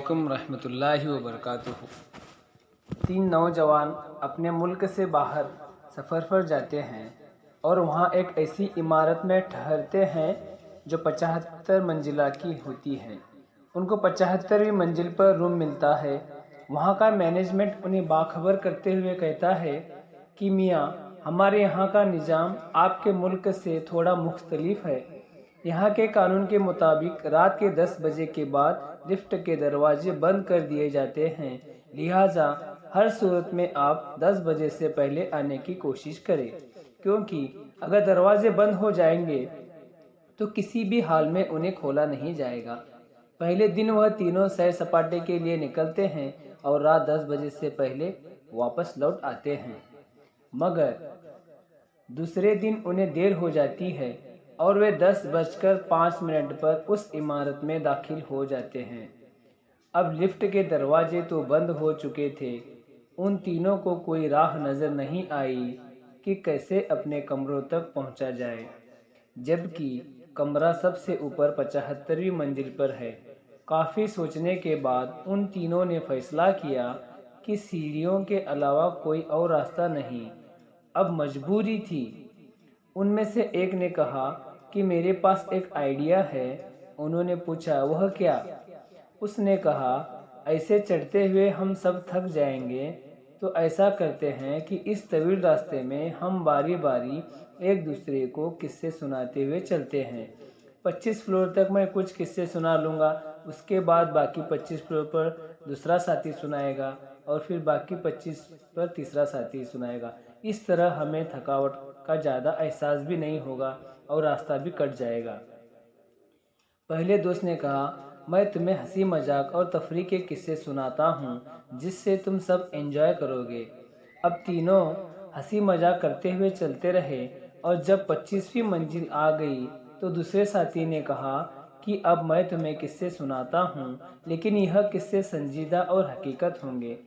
علیکم रहमतुल्लाहि व बरकातुहू। तीन नौजवान अपने मुल्क से बाहर सफ़र पर जाते हैं और वहाँ एक ऐसी इमारत में ठहरते हैं जो 75 मंजिला की होती है। उनको 75वीं मंजिल पर रूम मिलता है। वहाँ का मैनेजमेंट उन्हें बाखबर करते हुए कहता है कि मियाँ, हमारे यहाँ का निज़ाम आपके मुल्क से थोड़ा मुख्तलिफ है। यहाँ के कानून के मुताबिक रात के 10 बजे के बाद लिफ्ट के दरवाजे बंद कर दिए जाते हैं, लिहाजा हर सूरत में आप 10 बजे से पहले आने की कोशिश करें, क्योंकि अगर दरवाजे बंद हो जाएंगे तो किसी भी हाल में उन्हें खोला नहीं जाएगा। पहले दिन वह तीनों सैर सपाटे के लिए निकलते हैं और रात 10 बजे से पहले वापस लौट आते हैं, मगर दूसरे दिन उन्हें देर हो जाती है और वे 10:05 पर उस इमारत में दाखिल हो जाते हैं। अब लिफ्ट के दरवाजे तो बंद हो चुके थे। उन तीनों को कोई राह नज़र नहीं आई कि कैसे अपने कमरों तक पहुंचा जाए, जबकि कमरा सबसे ऊपर 75वीं मंजिल पर है। काफ़ी सोचने के बाद उन तीनों ने फैसला किया कि सीढ़ियों के अलावा कोई और रास्ता नहीं, अब मजबूरी थी। उनमें से एक ने कहा कि मेरे पास एक आइडिया है। उन्होंने पूछा, वह क्या? उसने कहा, ऐसे चढ़ते हुए हम सब थक जाएंगे, तो ऐसा करते हैं कि इस तवील रास्ते में हम बारी बारी एक दूसरे को किस्से सुनाते हुए चलते हैं। 25 फ्लोर तक मैं कुछ किस्से सुना लूँगा, उसके बाद बाकी 25 फ्लोर पर दूसरा साथी सुनाएगा और फिर बाकी 25 पर तीसरा साथी सुनाएगा। इस तरह हमें थकावट का ज़्यादा एहसास भी नहीं होगा और रास्ता भी कट जाएगा। पहले दोस्त ने कहा, मैं तुम्हें हंसी मजाक और तफरीह के किस्से सुनाता हूँ, जिससे तुम सब एंजॉय करोगे। अब तीनों हंसी मजाक करते हुए चलते रहे और जब 25वीं मंजिल आ गई तो दूसरे साथी ने कहा कि अब मैं तुम्हें किस्से सुनाता हूँ, लेकिन यह किस्से संजीदा और हकीकत होंगे।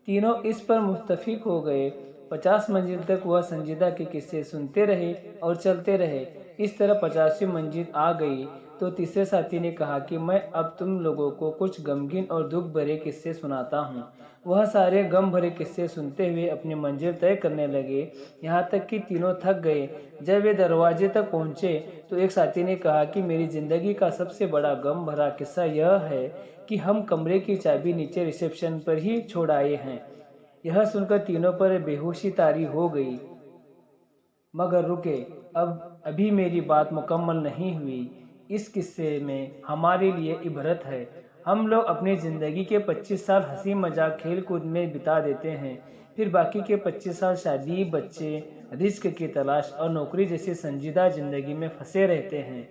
तीनों इस पर मुत्तफिक हो गए। 50 मंजिल तक वह संजीदा के किस्से सुनते रहे और चलते रहे। इस तरह 50वीं मंजिल आ गई तो तीसरे साथी ने कहा कि मैं अब तुम लोगों को कुछ गमगीन और दुख भरे किस्से सुनाता हूँ। वह सारे गम भरे किस्से सुनते हुए अपनी मंजिल तय करने लगे, यहाँ तक कि तीनों थक गए। जब वे दरवाजे तक पहुँचे तो एक साथी ने कहा कि मेरी ज़िंदगी का सबसे बड़ा गम भरा किस्सा यह है कि हम कमरे की चाबी नीचे रिसेप्शन पर ही छोड़ आए हैं। यह सुनकर तीनों पर बेहोशी तारी हो गई, मगर रुके, अभी मेरी बात मुकम्मल नहीं हुई। इस किस्से में हमारे लिए इबरत है। हम लोग अपनी ज़िंदगी के 25 साल हंसी मजाक खेल कूद में बिता देते हैं, फिर बाकी के 25 साल शादी, बच्चे, रिस्क की तलाश और नौकरी जैसी संजीदा ज़िंदगी में फंसे रहते हैं।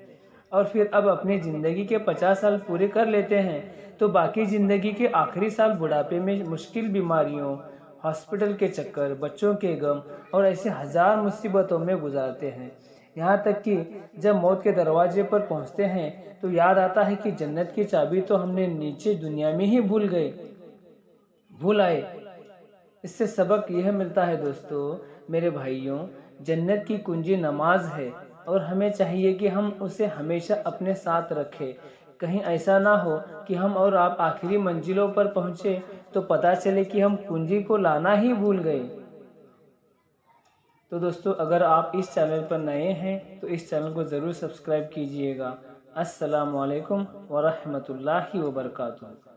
और फिर अब अपनी ज़िंदगी के 50 साल पूरे कर लेते हैं तो बाकी ज़िंदगी के आखिरी साल बुढ़ापे में मुश्किल बीमारियों, हॉस्पिटल के चक्कर, बच्चों के गम और ऐसे हजार मुसीबतों में गुजारते हैं। यहाँ तक कि जब मौत के दरवाजे पर पहुँचते हैं तो याद आता है कि जन्नत की चाबी तो हमने नीचे दुनिया में ही भूल आए। इससे सबक यह मिलता है दोस्तों, मेरे भाइयों, जन्नत की कुंजी नमाज है और हमें चाहिए कि हम उसे हमेशा अपने साथ रखें। कहीं ऐसा ना हो कि हम और आप आखिरी मंजिलों पर पहुँचे तो पता चले कि हम कुंजी को लाना ही भूल गए। तो दोस्तों, अगर आप इस चैनल पर नए हैं तो इस चैनल को ज़रूर सब्सक्राइब कीजिएगा। अस्सलामु अलैकुम व रहमतुल्लाहि व बरकातुहू।